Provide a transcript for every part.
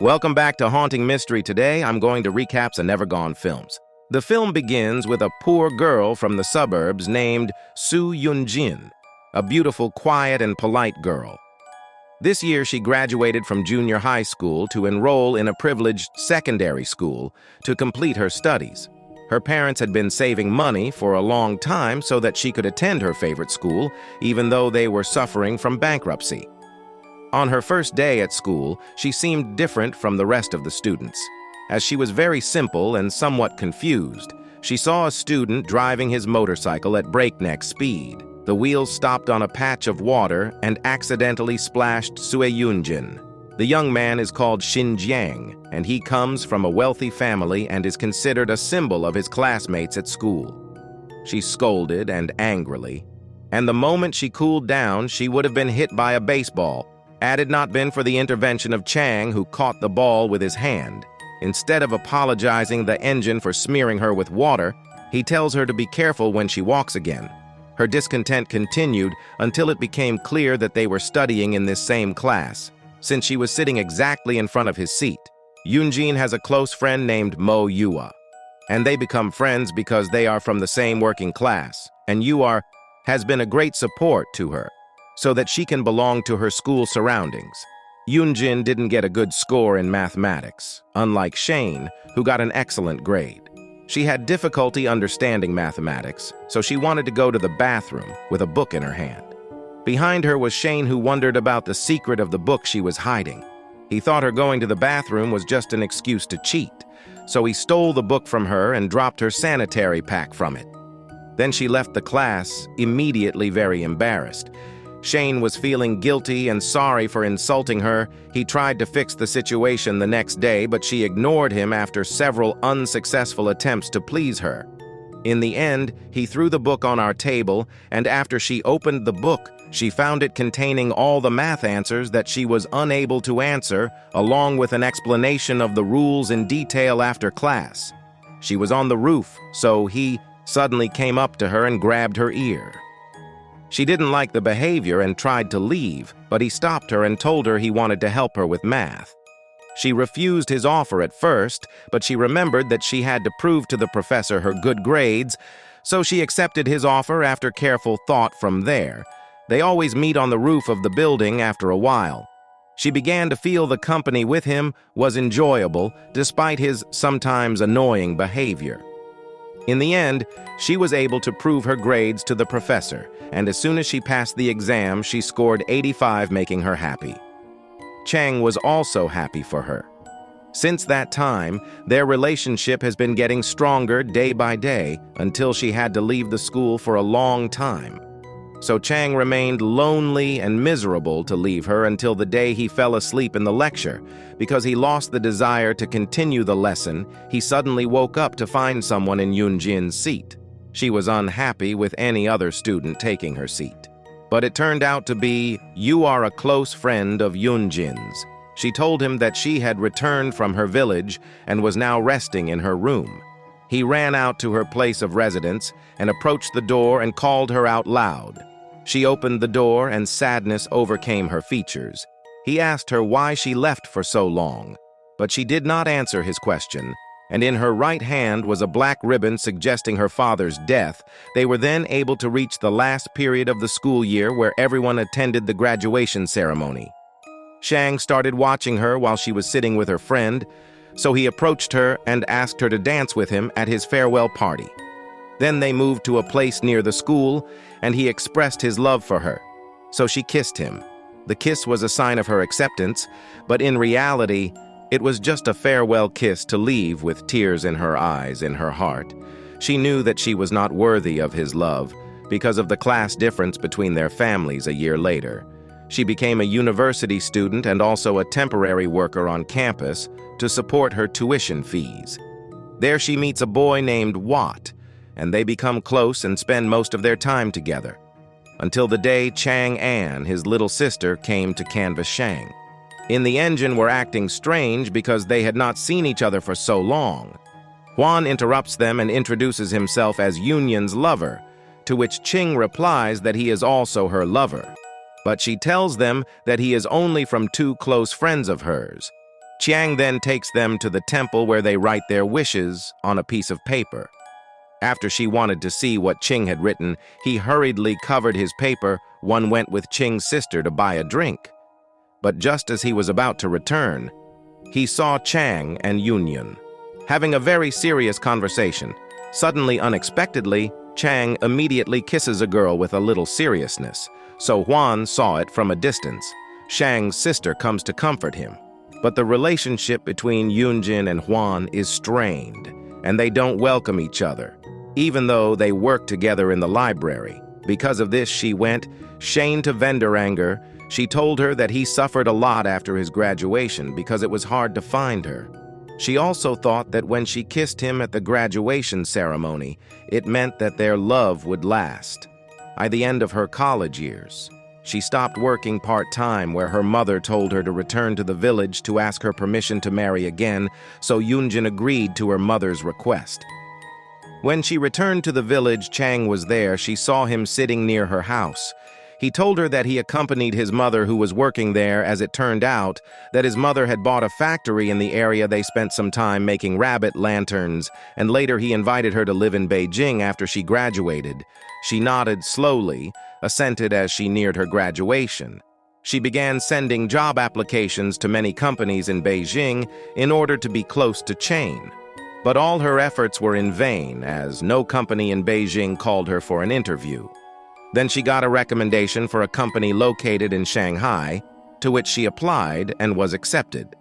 Welcome back to Haunting Mystery. Today, I'm going to recap the Never Gone films. The film begins with a poor girl from the suburbs named Soo Yoon-jin, a beautiful, quiet, and polite girl. This year, she graduated from junior high school to enroll in a privileged secondary school to complete her studies. Her parents had been saving money for a long time so that she could attend her favorite school, even though they were suffering from bankruptcy. On her first day at school, she seemed different from the rest of the students. As she was very simple and somewhat confused, she saw a student driving his motorcycle at breakneck speed. The wheels stopped on a patch of water and accidentally splashed Soo Yoon-jin. The young man is called Shin Jiang, and he comes from a wealthy family and is considered a symbol of his classmates at school. She scolded and angrily, and the moment she cooled down, she would have been hit by a baseball, had it not been for the intervention of Chang, who caught the ball with his hand. Instead of apologizing the engine for smearing her with water, he tells her to be careful when she walks again. Her discontent continued until it became clear that they were studying in this same class, since she was sitting exactly in front of his seat. Yoon-jin has a close friend named Mo Yua, and they become friends because they are from the same working class, and Yua has been a great support to her, so that she can belong to her school surroundings. Yoon-jin didn't get a good score in mathematics, unlike Shane, who got an excellent grade. She had difficulty understanding mathematics, so she wanted to go to the bathroom with a book in her hand. Behind her was Shane, who wondered about the secret of the book she was hiding. He thought her going to the bathroom was just an excuse to cheat, so he stole the book from her and dropped her sanitary pack from it. Then she left the class, immediately very embarrassed. Shane was feeling guilty and sorry for insulting her. He tried to fix the situation the next day, but she ignored him after several unsuccessful attempts to please her. In the end, he threw the book on our table, and after she opened the book, she found it containing all the math answers that she was unable to answer, along with an explanation of the rules in detail after class. She was on the roof, so he suddenly came up to her and grabbed her ear. She didn't like the behavior and tried to leave, but he stopped her and told her he wanted to help her with math. She refused his offer at first, but she remembered that she had to prove to the professor her good grades, so she accepted his offer after careful thought from there. They always meet on the roof of the building after a while. She began to feel the company with him was enjoyable, despite his sometimes annoying behavior. In the end, she was able to prove her grades to the professor, and as soon as she passed the exam, she scored 85, making her happy. Chang was also happy for her. Since that time, their relationship has been getting stronger day by day until she had to leave the school for a long time. So Chang remained lonely and miserable to leave her until the day he fell asleep in the lecture. Because he lost the desire to continue the lesson, he suddenly woke up to find someone in Yoon-jin's seat. She was unhappy with any other student taking her seat. But it turned out to be, "You are a close friend of Yoon-jin's." She told him that she had returned from her village and was now resting in her room. He ran out to her place of residence and approached the door and called her out loud. She opened the door and sadness overcame her features. He asked her why she left for so long, but she did not answer his question, and in her right hand was a black ribbon suggesting her father's death. They were then able to reach the last period of the school year where everyone attended the graduation ceremony. Shang started watching her while she was sitting with her friend, so he approached her and asked her to dance with him at his farewell party. Then they moved to a place near the school, and he expressed his love for her, so she kissed him. The kiss was a sign of her acceptance, but in reality, it was just a farewell kiss to leave with tears in her eyes, in her heart. She knew that she was not worthy of his love because of the class difference between their families a year later. She became a university student and also a temporary worker on campus to support her tuition fees. There she meets a boy named Watt, and they become close and spend most of their time together, until the day Chang An, his little sister, came to canvass Shang. In the engine were acting strange because they had not seen each other for so long. Juan interrupts them and introduces himself as Yunyan's lover, to which Ching replies that he is also her lover. But she tells them that he is only from two close friends of hers. Chiang then takes them to the temple where they write their wishes on a piece of paper. After she wanted to see what Ching had written, he hurriedly covered his paper. One went with Ching's sister to buy a drink. But just as he was about to return, he saw Chang and Yunyun having a very serious conversation. Suddenly, unexpectedly, Chang immediately kisses a girl with a little seriousness, so Huan saw it from a distance. Shang's sister comes to comfort him. But the relationship between Yunjin and Huan is strained, and they don't welcome each other, even though they work together in the library. Because of this, she went, Shane to vendor anger. She told her that he suffered a lot after his graduation because it was hard to find her. She also thought that when she kissed him at the graduation ceremony, it meant that their love would last. By the end of her college years, she stopped working part-time where her mother told her to return to the village to ask her permission to marry again, so Yunjin agreed to her mother's request. When she returned to the village, Chang was there. She saw him sitting near her house. He told her that he accompanied his mother who was working there. As it turned out, that his mother had bought a factory in the area. They spent some time making rabbit lanterns, and later he invited her to live in Beijing after she graduated. She nodded slowly, assented as she neared her graduation. She began sending job applications to many companies in Beijing in order to be close to Chang. But all her efforts were in vain, as no company in Beijing called her for an interview. Then she got a recommendation for a company located in Shanghai, to which she applied and was accepted.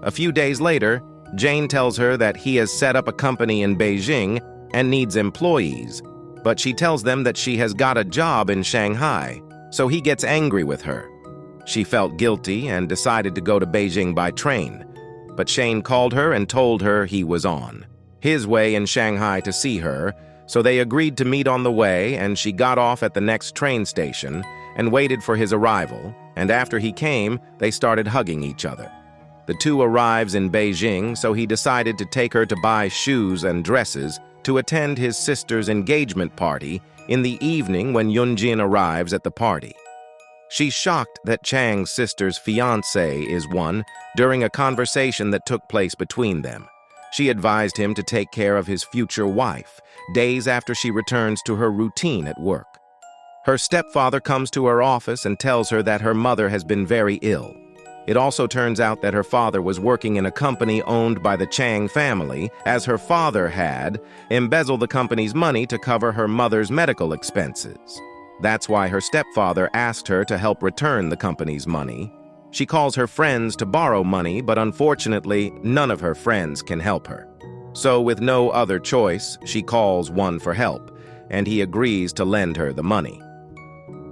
A few days later, Jane tells her that he has set up a company in Beijing and needs employees, but she tells them that she has got a job in Shanghai, so he gets angry with her. She felt guilty and decided to go to Beijing by train, but Shane called her and told her he was on his way in Shanghai to see her, so they agreed to meet on the way, and she got off at the next train station and waited for his arrival, and after he came, they started hugging each other. The two arrives in Beijing, so he decided to take her to buy shoes and dresses to attend his sister's engagement party in the evening when Yunjin arrives at the party. She's shocked that Chang's sister's fiancé is one during a conversation that took place between them. She advised him to take care of his future wife, days after she returns to her routine at work. Her stepfather comes to her office and tells her that her mother has been very ill. It also turns out that her father was working in a company owned by the Chang family, as her father had embezzled the company's money to cover her mother's medical expenses. That's why her stepfather asked her to help return the company's money. She calls her friends to borrow money, but unfortunately, none of her friends can help her. So with no other choice, she calls one for help, and he agrees to lend her the money.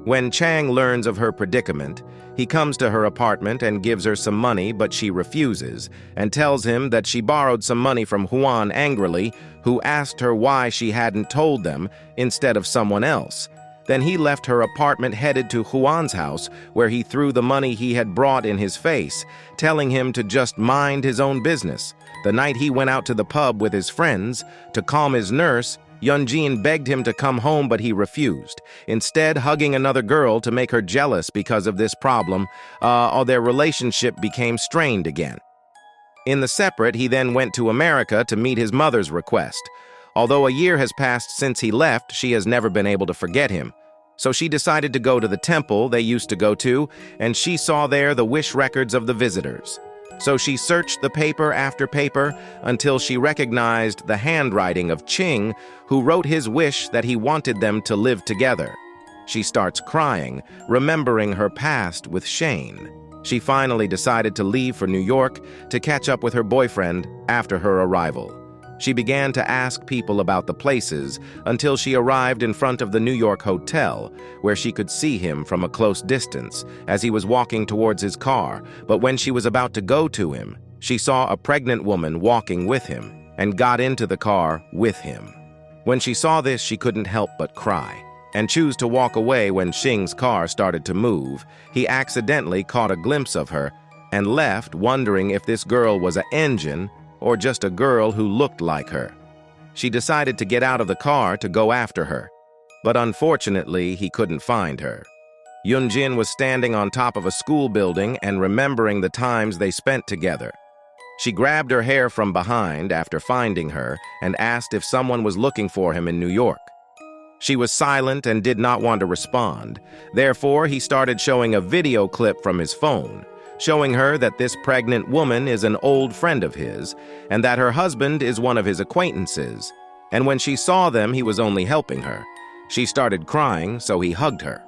When Chang learns of her predicament, he comes to her apartment and gives her some money, but she refuses and tells him that she borrowed some money from Huan angrily, who asked her why she hadn't told them instead of someone else. Then he left her apartment, headed to Huan's house, where he threw the money he had brought in his face, telling him to just mind his own business. The night he went out to the pub with his friends to calm his nurse, Yunjin begged him to come home, but he refused, instead hugging another girl to make her jealous. Because of this problem, their relationship became strained again. In the separate, he then went to America to meet his mother's request. Although a year has passed since he left, she has never been able to forget him. So she decided to go to the temple they used to go to, and she saw there the wish records of the visitors. So she searched the paper after paper until she recognized the handwriting of Ching, who wrote his wish that he wanted them to live together. She starts crying, remembering her past with Shane. She finally decided to leave for New York to catch up with her boyfriend after her arrival. She began to ask people about the places until she arrived in front of the New York hotel, where she could see him from a close distance as he was walking towards his car. But when she was about to go to him, she saw a pregnant woman walking with him and got into the car with him. When she saw this, she couldn't help but cry and choose to walk away. When Xing's car started to move, he accidentally caught a glimpse of her and left, wondering if this girl was an engine or just a girl who looked like her. She decided to get out of the car to go after her, but unfortunately, he couldn't find her. Yunjin was standing on top of a school building and remembering the times they spent together. She grabbed her hair from behind after finding her and asked if someone was looking for him in New York. She was silent and did not want to respond. Therefore, he started showing a video clip from his phone, showing her that this pregnant woman is an old friend of his and that her husband is one of his acquaintances. And when she saw them, he was only helping her. She started crying, so he hugged her.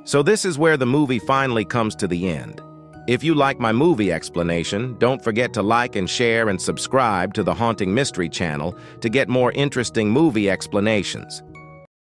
So this is where the movie finally comes to the end. If you like my movie explanation, don't forget to like and share and subscribe to the Haunting Mystery channel to get more interesting movie explanations.